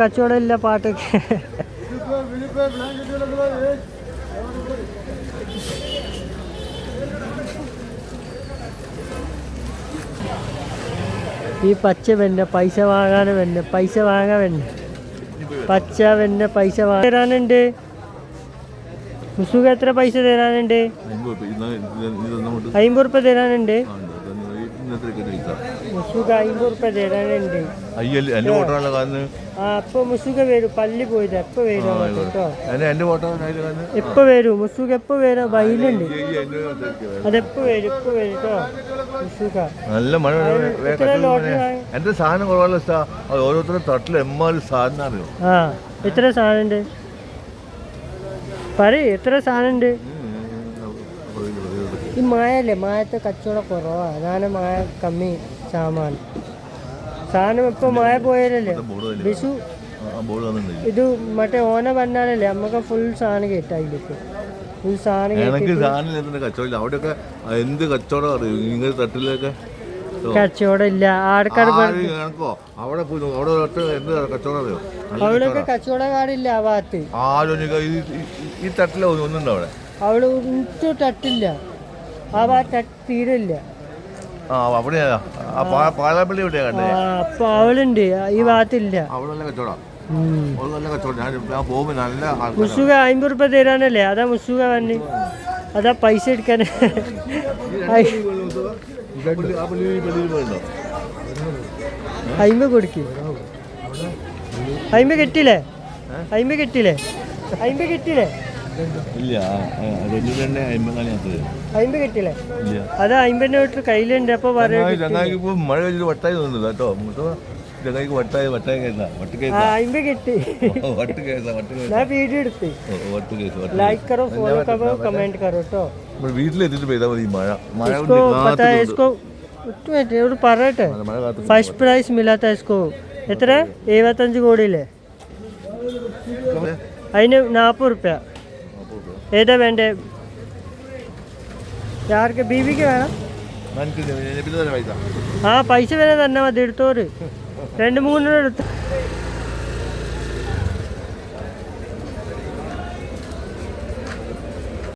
കച്ചവടം ഇല്ല പാട്ടൊക്കെ. ഈ പച്ച വെണ്ണ പൈസ വാങ്ങാൻ വെണ്ണ പൈസ വാങ്ങാൻ വെണ്ണ പച്ച വെണ്ണ പൈസ തരാനുണ്ട്. മുസുഖ എത്ര പൈസ തരാനുണ്ട്? 50 റുപ്യ തരാനുണ്ട്. മുസുഖ 50 റുപ്യ തരാനുണ്ട്. അപ്പൊ മുസുഖ വരും. പള്ളി പോയത് എപ്പോ വരും കേട്ടോ? എപ്പോ വരും മുസുഖ? എപ്പോ വരാ? വയലുണ്ട്. അതെപ്പോ വരും? എപ്പോ വരും കേട്ടോ മുസുഖ? നല്ല മഴ. എന്റെ സാധനം കുറവല്ല. ഓരോരുത്തരുടെ തട്ടിൽ എമ്മാതിരി സാധനം അറിയോ? ആ എത്ര സാധനം ഉണ്ട് പറ. എത്ര സാധനം ഉണ്ട്? ഈ മായല്ലേ, മായത്തെ കച്ചവടം കുറവാ. അതാണ് മായ കമ്മി സാമാൻ. സാധനം ഇപ്പൊ മായ പോയാലല്ലേ വിഷു. ഇത് മറ്റേ ഓന പറഞ്ഞാലല്ലേ നമുക്ക് ഫുൾ സാധനം കേട്ടാ. ഇതിലേക്ക് ഫുൾ സാധനം അവിടെയൊക്കെ എന്ത് കച്ചവടം അറിയോ? ഇങ്ങനെ തട്ടിലൊക്കെ കച്ചവടം ഇല്ല. ആൾക്കാർ അവിടെയൊക്കെ കച്ചവടക്കാരില്ല ആ ഭാഗത്ത്. ഈ തട്ടില ഒന്നുണ്ടോ അവിടെ? അവിടെ ഒന്നും തട്ടില്ല. ആ ഭാഗത്ത് തീരില്ല. പാലാപ്പള്ളി എവിടെയാ കണ്ടേ? അപ്പൊ അവളുണ്ട് ഈ ഭാഗത്തില്ല. മുസുഖ 50 റുപ്യ തരാനല്ലേ? അതാ മുസുഖ വന്ന്. അതാ പൈസ എടുക്കാൻ. അയിമ്പ കൊടുക്ക്. അയിമ്പ കെട്ടില്ലേ? അയിമ്പ കെട്ടില്ലേ? അയിമ്പ കെട്ടില്ലേ? അയിമ്പ കെട്ടില്ലേ? അത് 50 നോട്ട് കയ്യിലുണ്ട്. അപ്പൊ മഴ കഴിഞ്ഞിട്ട് വട്ടായി തോന്നുന്നില്ല കേട്ടോ. അയിമ്പ കെട്ടി. ഞാൻ വീഡിയോ എടുത്ത്. ലൈക്ക് കറോ, ഫോളോ കറോ, കമന്റ് കറോ കേട്ടോ. വീട്ടിലെത്തിട്ട് പെയ്താൽ മതി മഴ. പറയട്ടെ. ഫസ്റ്റ് പ്രൈസ് മിലാത്ത ഇസ്കോ എത്ര? 75 കോടിയില്ലേ? അതിന് 40 റുപ്യ. ഏതാ വേണ്ടേ? ആർക്ക്? ബീവിക്ക് വേണം? ആ പൈസ വരെ തന്നെ മതി. എടുത്തോറ് 2-3 എടുത്ത്.